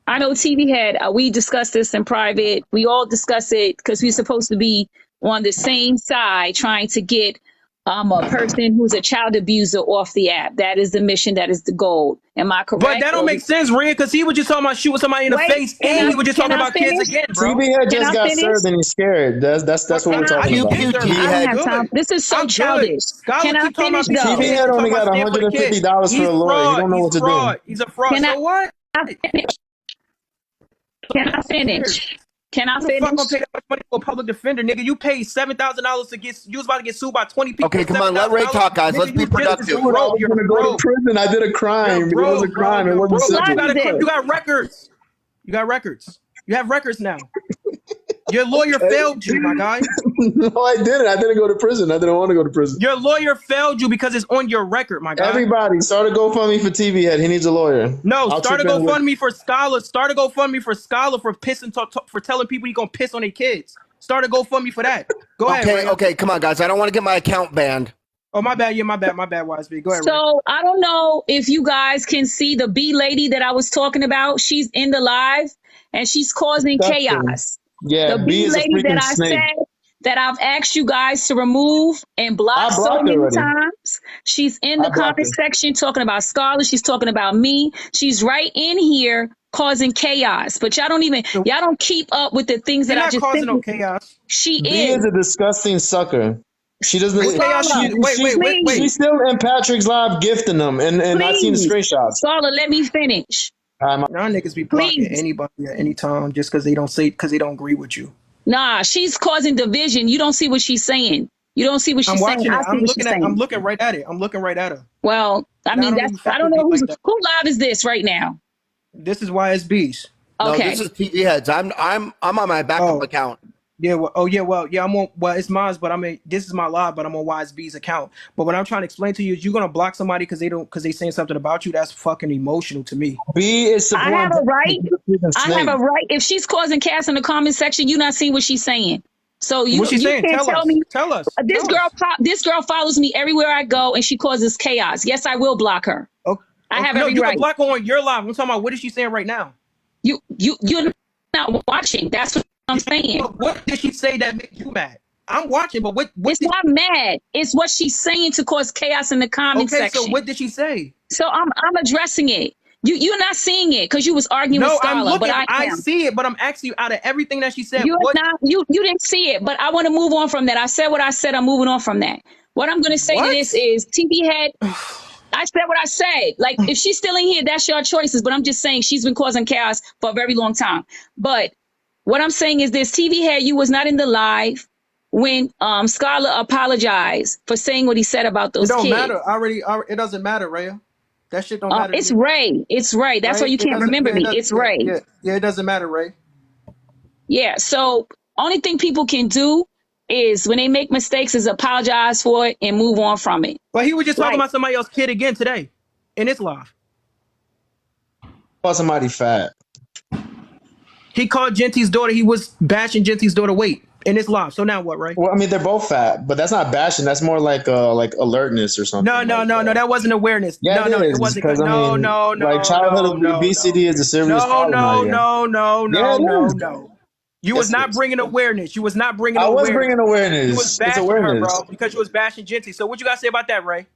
I know TV Head, we discussed this in private. We all discuss it because we're supposed to be on the same side trying to get a person who's a child abuser off the app. That is the mission. That is the goal. Am I But correct? that don't make sense, Rhea, because he was just talking about shooting somebody in the Wait, face, and he was just talking about kids again, bro. TV Head Can just I got finish? served and he's scared. That's what we're talking Pew about. pew I TV don't Head. have time. This is so I'm good. childish. Scholar Can I keep talking about finish though? TV Head only got $150 for a lawyer. You don't know what to do. He's a fraud. Can So what? I finish? Can I finish? Can I Who the fuck finish? gonna pay that much money for a public defender, nigga? You paid $7,000 to get. You was about to get sued by 20 people. Okay, come on, let Ray talk, guys. Let's be productive. I was going to go to prison. I did a crime. It was a crime. It wasn't civil. You got records. You got records. You have records now. Your lawyer failed you, my guy. No, I didn't. I didn't go to prison. I didn't want to go to prison. Your lawyer failed you because it's on your record, my guy. Everybody, start a GoFundMe for TV Head. He needs a lawyer. No, start a GoFundMe for Scholar. Start a GoFundMe for Scholar for pissing for telling people he gonna piss on their kids. Start a GoFundMe for that. Go ahead. Ray. Okay, come on, guys. I don't want to get my account banned. Oh, my bad. Yeah, my bad, YSB. Go ahead. So Ray. I don't know if you guys can see the B lady that I was talking about. She's in the live and she's causing chaos. Yeah, the B lady that I said that I've asked you guys to remove and block so many times. She's in the comment section talking about Scholar. She's talking about me. She's right in here causing chaos. But y'all don't keep up with the things that I just causing no chaos. She B is a disgusting sucker. She doesn't. Wait. She's still in Patrick's live gifting them, and I seen the screenshots. Scholar, let me finish. Y'all niggas be blocking anybody at any time just because they don't agree with you. Nah, she's causing division. You don't see what she's saying. You don't see what she's saying. I'm looking right at it. Well, I mean, I don't know who live is this right now. This is YSB's. Okay. No, this is TV Heads. I'm on my backup account. Yeah, I'm on. Well, it's mine, but this is my live, but I'm on YSB's account. But what I'm trying to explain to you is, you're gonna block somebody because they saying something about you. That's fucking emotional to me. B is. I have a right. I have a right. If she's causing chaos in the comment section, you're not seeing what she's saying. So you can't tell me. Tell us. This girl follows me everywhere I go, and she causes chaos. Yes, I will block her. Okay. I have every right. You can block her on your live. I'm talking about, what is she saying right now? You're not watching. That's what I'm saying. What did she say that made you mad? I'm watching, but what it's not mad. It's what she's saying to cause chaos in the comment section. So what did she say? So I'm addressing it. You're not seeing it because you was arguing with Scholar. I'm looking. But I see it, but I'm asking you, out of everything that she said, you didn't see it. But I want to move on from that. I said what I said. I'm moving on from that. What I'm going to say to this is, TV Head. I said what I said. Like, if she's still in here, that's your choices. But I'm just saying she's been causing chaos for a very long time. But what I'm saying is this: TV Head, you was not in the live when Scholar apologized for saying what he said about those kids. It don't matter. It doesn't matter, Rhea. That shit don't matter. It's Ray. It's Ray. That's why you can't remember me. It's Ray. Yeah, it doesn't matter, Ray. Yeah. So only thing people can do is, when they make mistakes, is apologize for it and move on from it. But he was just talking about somebody else's kid again today in his live. About somebody fat. He called Genty's daughter. He was bashing Genty's daughter weight in his live. So now what, right? Well, I mean, they're both fat, but that's not bashing. That's more like alertness or something. No. That wasn't awareness. Yeah, it wasn't. No. Like, childhood obesity is a serious problem. No. You was not bringing awareness. You was not bringing awareness. I was bringing awareness. You was bashing her, bro, because you was bashing Genty. So what you got to say about that, Ray?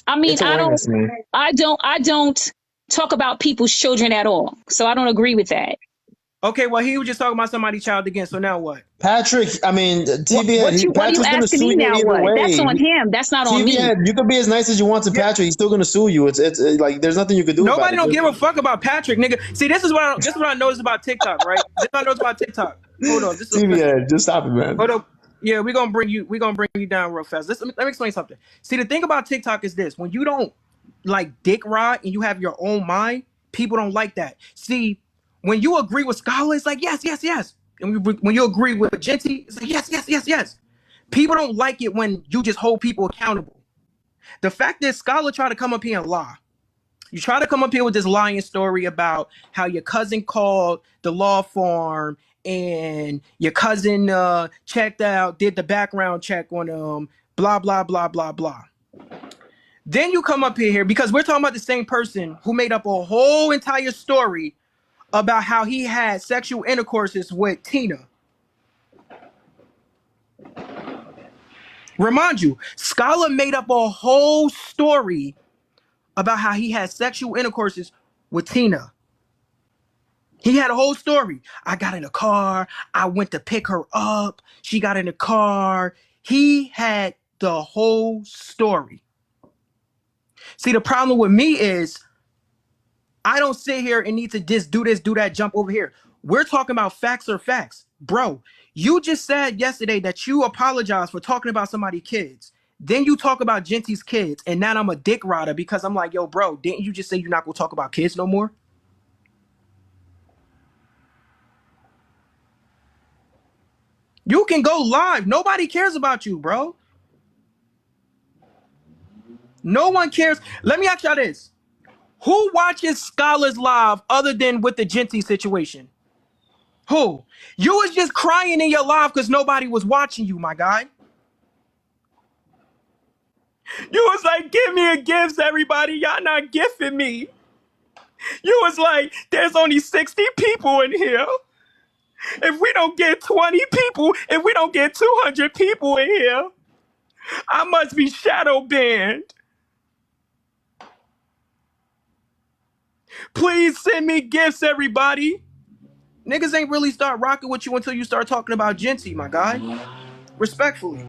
I mean, I don't talk about people's children at all. So I don't agree with that. Okay, well, he was just talking about somebody's child again. So now what? Patrick, I mean, TV. What are you asking me now? What? That's on him. That's not on me. You can be as nice as you want to Patrick. He's still gonna sue you. It's like, there's nothing you can do. Nobody don't give a fuck about Patrick, nigga. See, this is what I noticed about TikTok, right? This is what I noticed about TikTok. Hold on, TV, just stop it, man. Hold up. Yeah, we're gonna bring you down real fast. Let me explain something. See, the thing about TikTok is this: when you don't like dick ride and you have your own mind, people don't like that. See, when you agree with Scholar, it's like yes. And when you agree with Genty, it's like yes. People don't like it when you just hold people accountable. The fact that Scholar tried to come up here and lie. You try to come up here with this lying story about how your cousin called the law firm and your cousin did the background check on blah, blah, blah, blah, blah. Then you come up here because we're talking about the same person who made up a whole entire story about how he had sexual intercourses with Tina. Remind you, Skolla made up a whole story about how he had sexual intercourses with Tina. He had a whole story. I got in a car. I went to pick her up. She got in the car. He had the whole story. See, the problem with me is I don't sit here and need to just do this, do that, jump over here. We're talking about facts or facts. Bro, you just said yesterday that you apologized for talking about somebody's kids. Then you talk about Genty's kids, and now I'm a dick rider because I'm like, yo, bro, didn't you just say you're not going to talk about kids no more? You can go live. Nobody cares about you, bro. No one cares. Let me ask y'all this. Who watches Skolla's live other than with the Genty situation? Who? You was just crying in your live because nobody was watching you, my guy. You was like, give me a gift, everybody. Y'all not gifting me. You was like, there's only 60 people in here. If we don't get 20 people, if we don't get 200 people in here, I must be shadow banned. Please send me gifts, everybody. Niggas ain't really start rocking with you until you start talking about Genty, my guy. Respectfully.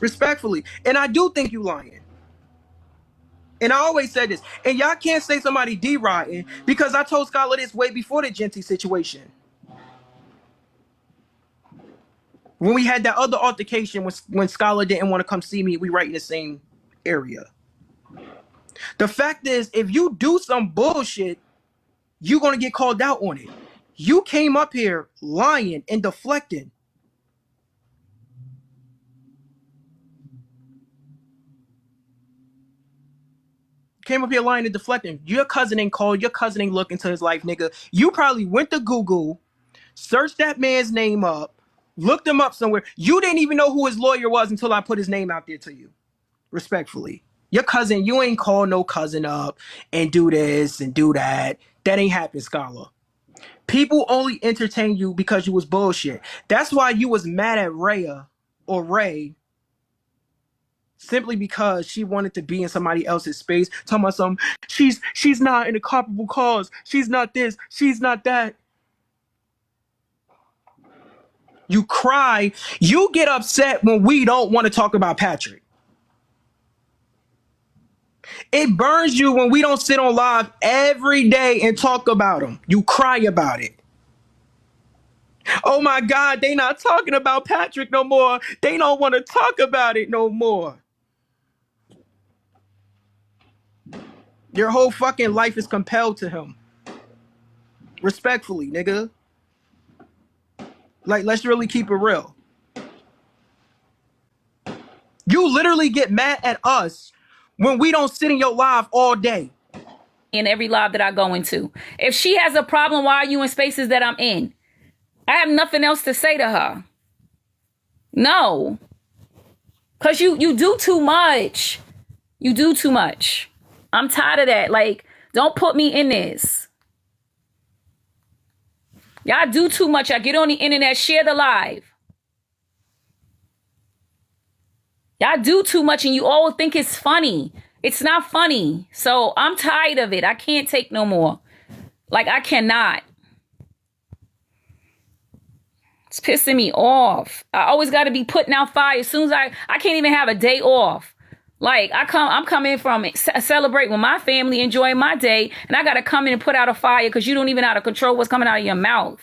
Respectfully. And I do think you lying. And I always said this. And y'all can't say somebody D-riding because I told Skolla this way before the Genty situation. When we had that other altercation when Skolla didn't want to come see me, we right in the same area. The fact is, if you do some bullshit, you're going to get called out on it. You came up here lying and deflecting. Came up here lying and deflecting. Your cousin ain't called. Your cousin ain't looked into his life, nigga. You probably went to Google, searched that man's name up, looked him up somewhere. You didn't even know who his lawyer was until I put his name out there to you. Respectfully. Your cousin, you ain't call no cousin up and do this and do that. That ain't happened, Skolla. People only entertain you because you was bullshit. That's why you was mad at Rhea or Ray simply because she wanted to be in somebody else's space. Talking about some, she's not in a culpable cause. She's not this. She's not that. You cry. You get upset when we don't want to talk about Patrick. It burns you when we don't sit on live every day and talk about him. You cry about it. Oh my God, they not talking about Patrick no more. They don't want to talk about it no more. Your whole fucking life is compelled to him. Respectfully, nigga. Like, let's really keep it real. You literally get mad at us when we don't sit in your live all day. In every live that I go into. If she has a problem, why are you in spaces that I'm in? I have nothing else to say to her. No. Because you do too much. You do too much. I'm tired of that. Like, don't put me in this. Y'all do too much. I get on the internet, share the live. Y'all do too much and you all think it's funny. It's not funny. So I'm tired of it. I can't take no more. Like, I cannot. It's pissing me off. I always got to be putting out fire. As soon as I can't even have a day off. Like, I'm coming from celebrate with my family, enjoying my day, and I got to come in and put out a fire because you don't even know how to control what's coming out of your mouth.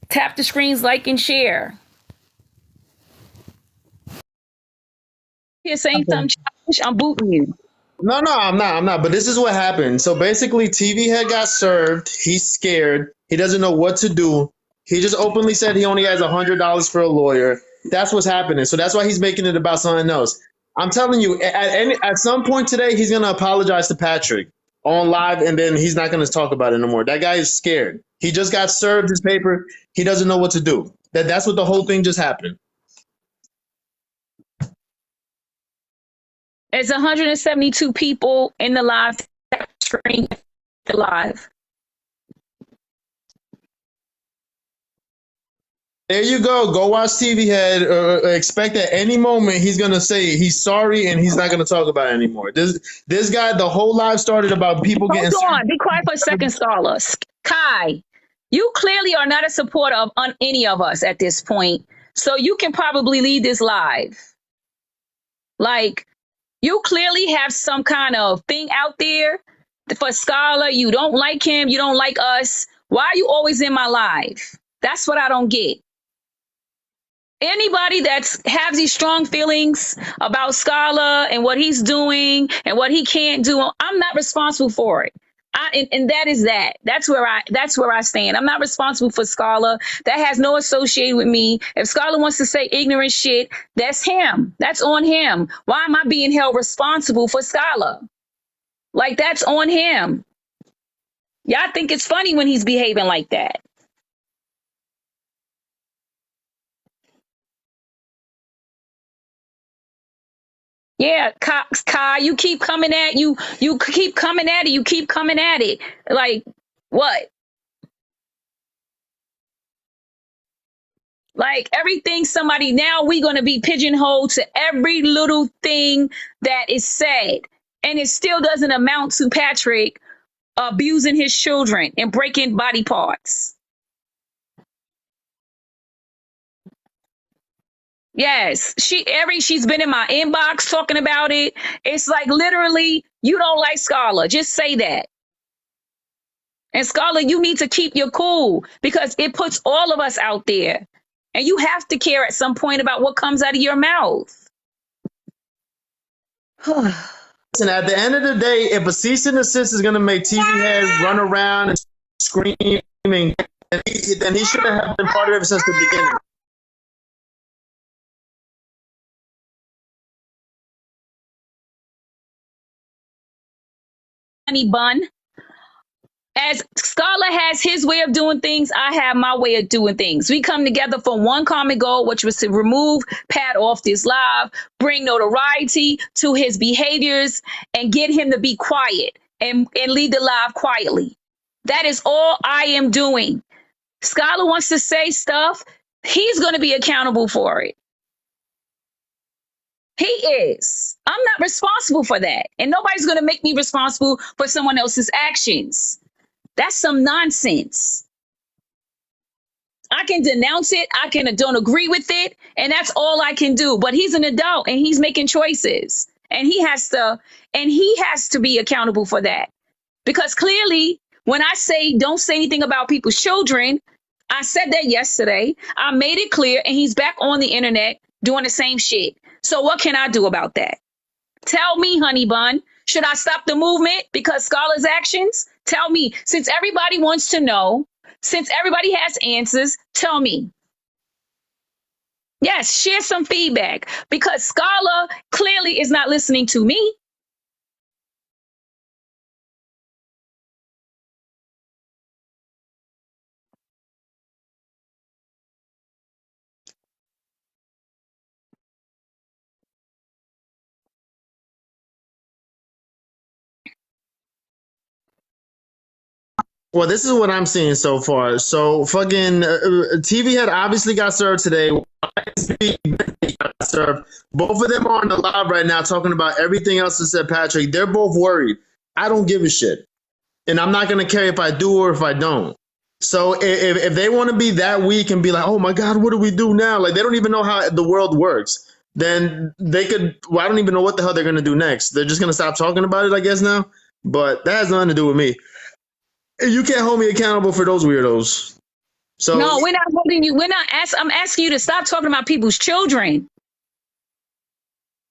Tap the screens, like and share. You're saying something childish, I'm booting you. No, I'm not. But this is what happened. So basically, TV Head got served. He's scared. He doesn't know what to do. He just openly said he only has $100 for a lawyer. That's what's happening. So that's why he's making it about something else. I'm telling you, at some point today, he's going to apologize to Patrick on live, and then he's not going to talk about it no more. That guy is scared. He just got served his paper. He doesn't know what to do. That's what the whole thing just happened. It's 172 people in the live stream. The live. There you go. Go watch TV Head. Expect at any moment he's gonna say he's sorry and he's not gonna talk about it anymore. This guy, the whole live started about people Hold getting. on. Be quiet for a second, Skolla. Kai, you clearly are not a supporter of any of us at this point. So you can probably leave this live. Like, you clearly have some kind of thing out there for Skolla. You don't like him. You don't like us. Why are you always in my live? That's what I don't get. Anybody that's has these strong feelings about Skolla and what he's doing and what he can't do, I'm not responsible for it. And that is that. That's where I stand. I'm not responsible for Skolla. That has no association with me. If Skolla wants to say ignorant shit, that's him. That's on him. Why am I being held responsible for Skolla? Like, that's on him. Y'all think it's funny when he's behaving like that. Yeah, Kai, you keep coming at you. You keep coming at it. You keep coming at it. Like, what? Like, everything somebody, now we're going to be pigeonholed to every little thing that is said. And it still doesn't amount to Patrick abusing his children and breaking body parts. Yes, she's been in my inbox talking about it. It's like, literally, you don't like Skolla. Just say that. And Skolla, you need to keep your cool because it puts all of us out there. And you have to care at some point about what comes out of your mouth. Listen, at the end of the day, if a cease and desist is going to make TV Head run around and screaming, then he shouldn't have been part of it since the beginning. Honey bun. As Skolla has his way of doing things, I have my way of doing things. We come together for one common goal, which was to remove Pat off this live, bring notoriety to his behaviors, and get him to be quiet and leave the live quietly. That is all I am doing. Skolla wants to say stuff. He's going to be accountable for it. He is. I'm not responsible for that. And nobody's going to make me responsible for someone else's actions. That's some nonsense. I can denounce it. I don't agree with it. And that's all I can do. But he's an adult and he's making choices. And he has to be accountable for that. Because clearly, when I say don't say anything about people's children, I said that yesterday. I made it clear, and he's back on the internet doing the same shit. So what can I do about that? Tell me, honey bun. Should I stop the movement because Skolla's actions? Tell me. Since everybody wants to know, since everybody has answers, tell me. Yes, share some feedback because Skolla clearly is not listening to me. Well, this is what I'm seeing so far. So fucking TV Head obviously got served today. Got served. Both of them are on the live right now talking about everything else that said Patrick. They're both worried. I don't give a shit. And I'm not going to care if I do or if I don't. So if they want to be that weak and be like, oh my God, what do we do now? Like, they don't even know how the world works. Then they could, well, I don't even know what the hell they're going to do next. They're just going to stop talking about it, I guess, now. But that has nothing to do with me. You can't hold me accountable for those weirdos. So no, we're not holding you. I'm asking you to stop talking about people's children.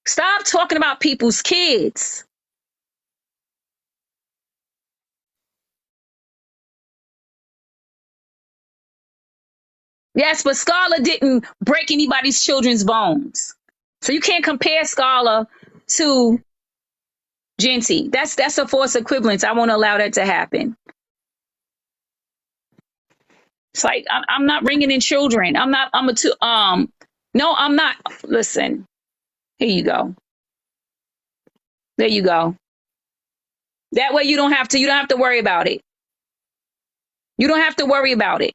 Stop talking about people's kids. Yes, but Skolla didn't break anybody's children's bones. So you can't compare Skolla to Genty. That's a false equivalence. I won't allow that to happen. It's like I'm not bringing in children. No, I'm not. Listen, here you go. There you go. That way you don't have to worry about it. You don't have to worry about it.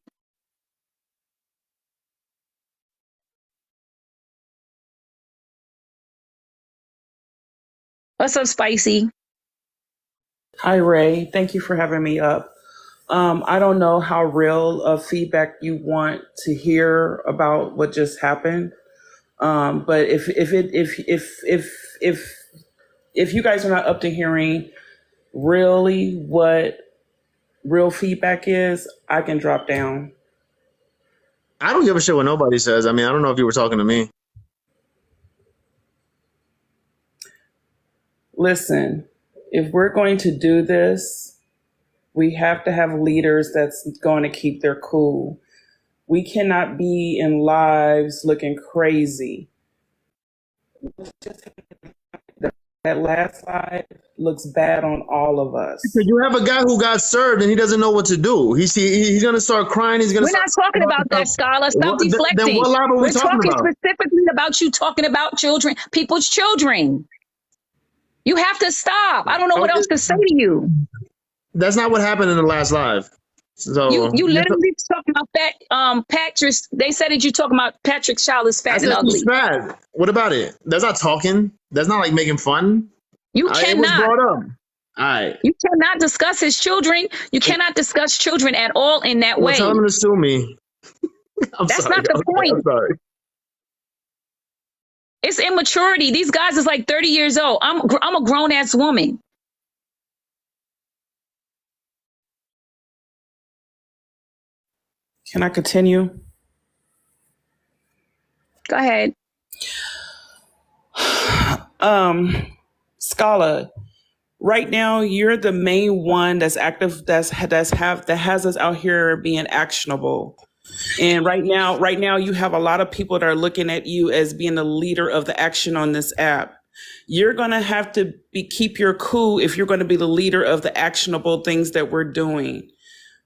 What's up, Spicy? Hi, Ray. Thank you for having me up. I don't know how real of feedback you want to hear about what just happened. But if you guys are not up to hearing really what real feedback is, I can drop down. I don't give a shit what nobody says. I mean, I don't know if you were talking to me. Listen, if we're going to do this, we have to have leaders that's going to keep their cool. We cannot be in lives looking crazy. That last slide looks bad on all of us. You have a guy who got served and he doesn't know what to do. He's gonna start crying. We're not talking about that, Skolla. Stop deflecting. Then what live are we We're talking about? specifically about you talking about children, people's children. You have to stop. I don't know what else to say to you. That's not what happened in the last live. So you literally talking about that. Patrick. They said that you talking about Patrick's child is fat and ugly. Fat. What about it? That's not talking. That's not like making fun. You cannot. It was brought up. All right. You cannot discuss his children. You cannot discuss children at all in that way. Tell him to sue me. That's not the point. I'm sorry. It's immaturity. These guys is like 30 years old. I'm a grown ass woman. Can I continue? Go ahead. Skolla, right now you're the main one that's active, that has us out here being actionable. And right now you have a lot of people that are looking at you as being the leader of the action on this app. You're gonna have to keep your cool if you're gonna be the leader of the actionable things that we're doing.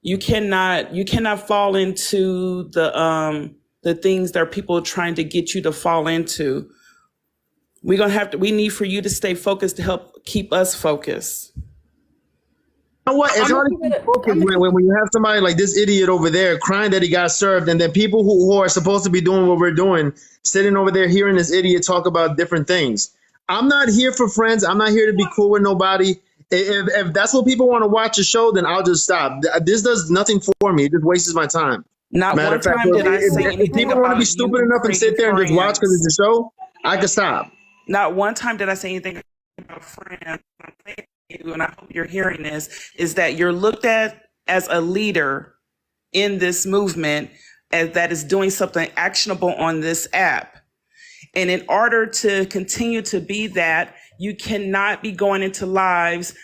You cannot fall into the things that people are trying to get you to fall into. We need for you to stay focused to help keep us focused. You know what? It's hard to keep focused when you have somebody like this idiot over there crying that he got served, and then people who are supposed to be doing what we're doing sitting over there hearing this idiot talk about different things. I'm not here for friends. I'm not here to be cool with nobody. If that's what people want to watch a show, then I'll just stop. This does nothing for me. It just wastes my time. Not one time did I say anything. If people want to be stupid enough and sit there and just watch because it's a show, I can stop. Not one time did I say anything about friends. And I hope you're hearing this, is that you're looked at as a leader in this movement as that is doing something actionable on this app. And in order to continue to be that, you cannot be going into lives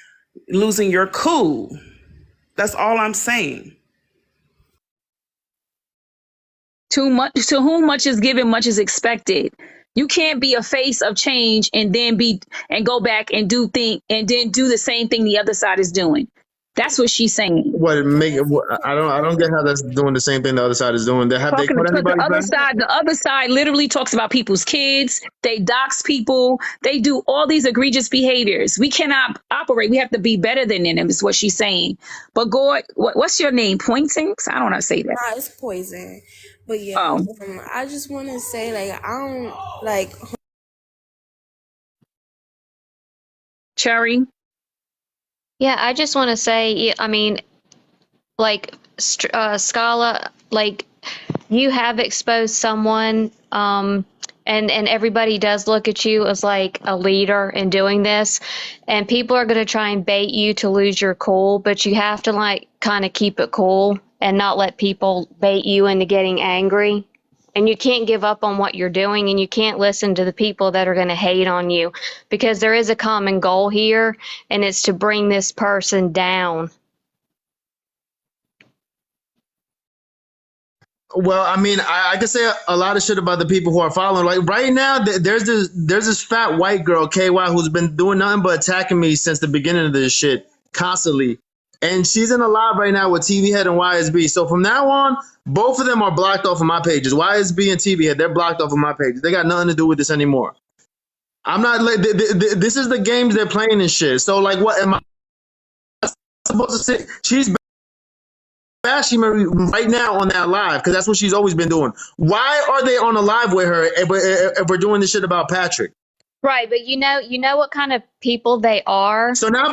losing your cool. That's all I'm saying. To whom much is given, much is expected. You can't be a face of change and then go back and do the same thing the other side is doing. That's what she's saying. I don't get how that's doing the same thing the other side is doing. The other side literally talks about people's kids. They dox people. They do all these egregious behaviors. We cannot operate. We have to be better than them, is what she's saying. But Gord, what's your name? Pointings? I don't know how to say that. Nah, it's Poison. But yeah, I just want to say, I don't like. Cherry. Yeah, I just want to say, I mean, Skolla, you have exposed someone, and everybody does look at you as like a leader in doing this, and people are going to try and bait you to lose your cool, but you have to kind of keep it cool and not let people bait you into getting angry. And you can't give up on what you're doing, and you can't listen to the people that are going to hate on you, because there is a common goal here, and it's to bring this person down. Well, I mean, I could say a lot of shit about the people who are following. Like right now, there's this fat white girl, KY, who's been doing nothing but attacking me since the beginning of this shit constantly. And she's in a live right now with TV Head and YSB. So from now on, both of them are blocked off of my pages. YSB and TV Head, they're blocked off of my pages. They got nothing to do with this anymore. I'm not. This is the games they're playing and shit. So like, what am I supposed to say? She's bashing me right now on that live because that's what she's always been doing. Why are they on a live with her if we're doing this shit about Patrick? Right, but you know what kind of people they are. So now